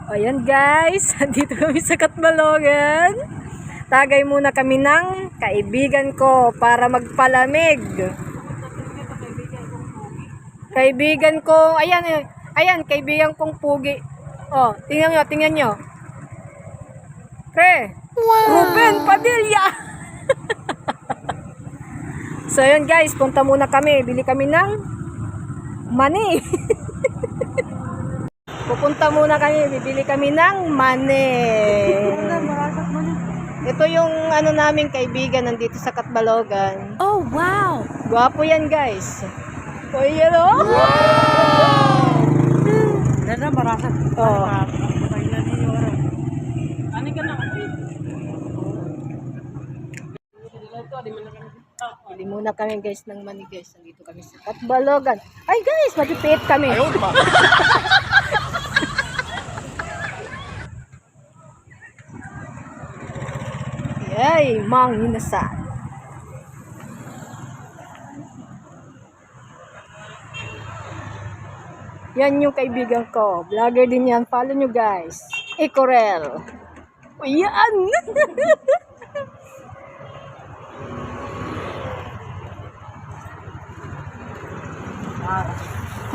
Ayan guys, dito kami sa Catbalogan. Tagay muna kami ng kaibigan ko para magpalamig. Kaibigan ko, ayan, kaibigan kong pugi. Oh, tingnan nyo. Pre, wow. Ruben Padilla. So ayan guys, punta muna kami. Bili kami ng mani. Pupunta muna kami, bibili kami ng mani. Ito yung ano naming kaibigan nandito sa Catbalogan. Oh, wow! Gwapo yan guys. O yan o. Wow! Dada marasat. Oh. Ani ka na. Bili muna kami guys ng mani guys. Nandito kami sa Catbalogan. Ay guys, matipid kami. Ay, mang inasal. Yan yung kaibigan ko. Vlogger din yan. Follow nyo guys. Ecorel. O yan!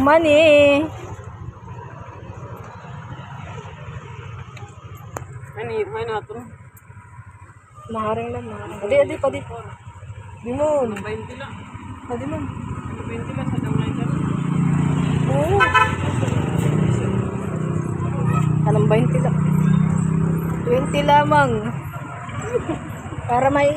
Money! May nato. Maharing lang. Adi, pa. Di mo. 20 lang. Adi mo. 20 lang sa downline ka. Oo. Anong 20 lang? 20 lamang. Para may...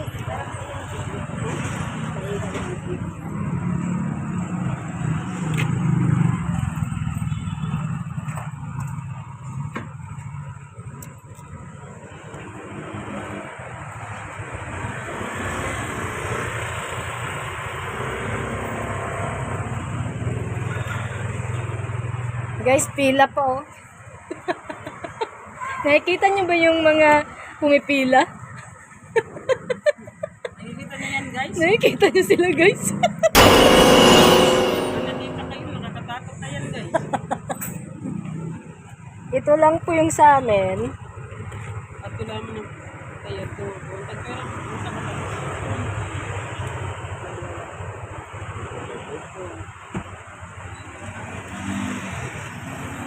Guys, pila po. Nakikita niyo ba yung mga pumipila? Nakikita na yan guys. Nakikita niyo sila guys. Nakikita kayo, nakakatakot na yan guys. Ito lang po yung sa amin. At kailangan mo ng tayo to. Tagpera, sa mga.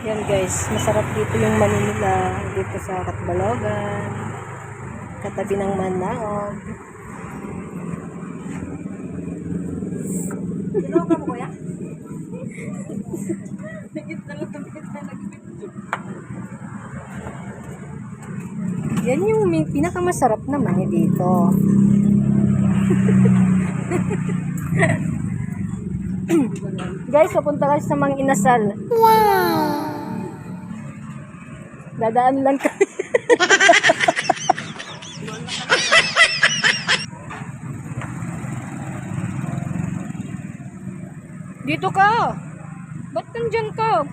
Yan guys, masarap dito yung mani nila dito sa Catbalogan. Katabi ng Manaog. Sino ka mo kuya? Yan yung pinakamasarap na mani dito. Guys, papunta kayo sa Mang Inasal. Wow! Dadaan lang kami. Dito ka. Ba't nandyan ka?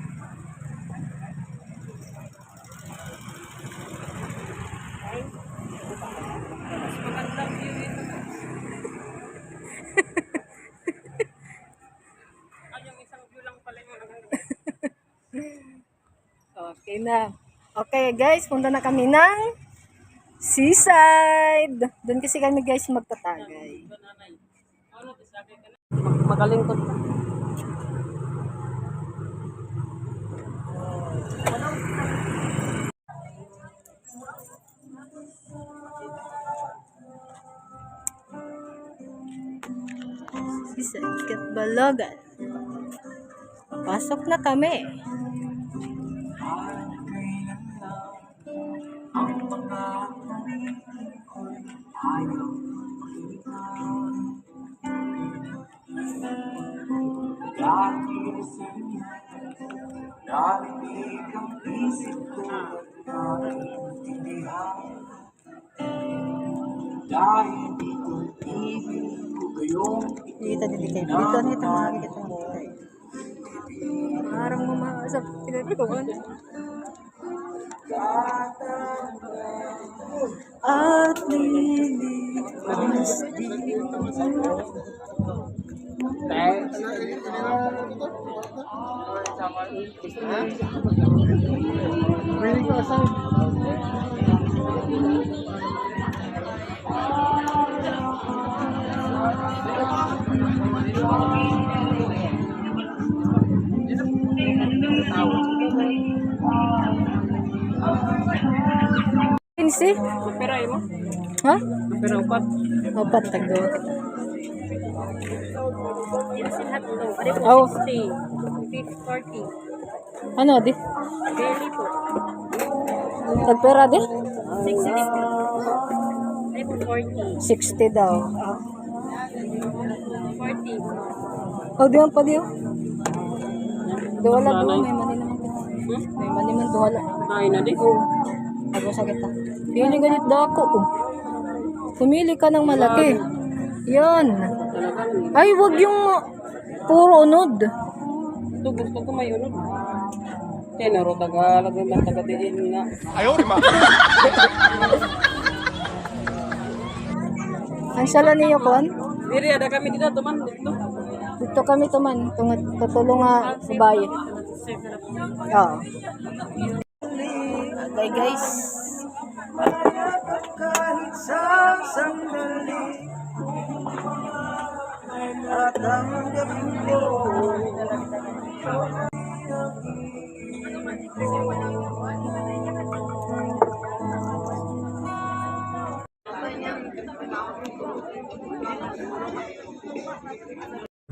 Mas magandang view dito. Ay, yung isang view lang pala yung maganda. Okay na. Okay guys, punta na kami ng seaside. Doon kasi kami guys magtatagay. Ano, sabi ka na. Magaling ko. Seaside, Catbalogan. Pasok na kami. Dito makikita mo. Parang mamasa. Pinagkawan. At lilipas dito. asan? Pinsi? Pera mo? Ha? Pera upat. Opat tagdo. Instant hotdog. Ano po? Oh. 60. 40. Ano di? Belly po. Tagpera di? 60 din po. Ano po? 40. 60 daw. 40. Oh, diyan pa diyo. Duwala doon, may mani naman. May mani man duwala. Ay na di. Oo. Ako sa kita. Pili ganit daw ako. Oh. Pumili ka ng malaki. Yan. Ay, wag yung puro unod. Ito gusto ko may unod. Kaya naro Tagalog naman taga-diin nga. Ang sala niyo kon? Diri ada kami dito tuman dito. Dito kami tuman. Tutulong nga sa bayan. Oo. Okay guys. Kahit sa sandali at ang gabing ko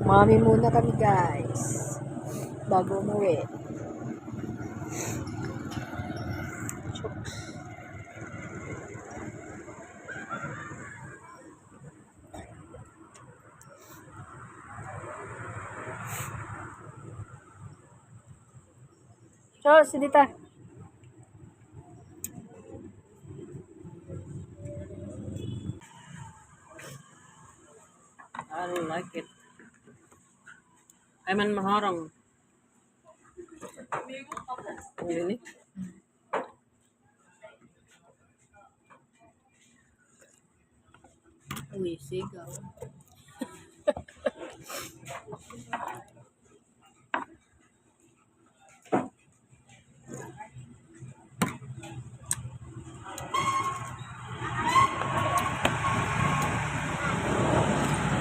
Mami muna kami guys. Bago umuwi. Charles, dita. I don't like it. Ay man maharang. Ini. Uy, sigaw.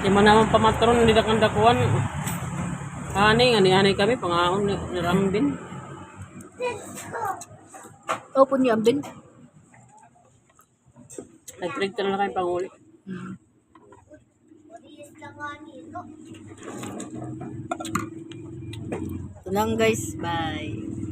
Di man naman pamatron hindi dakang dakuan. Ani kami pangaon ni Rambin. Open niyo ang bin. Nag-trade na kayo panguli. Ito lang guys. Bye.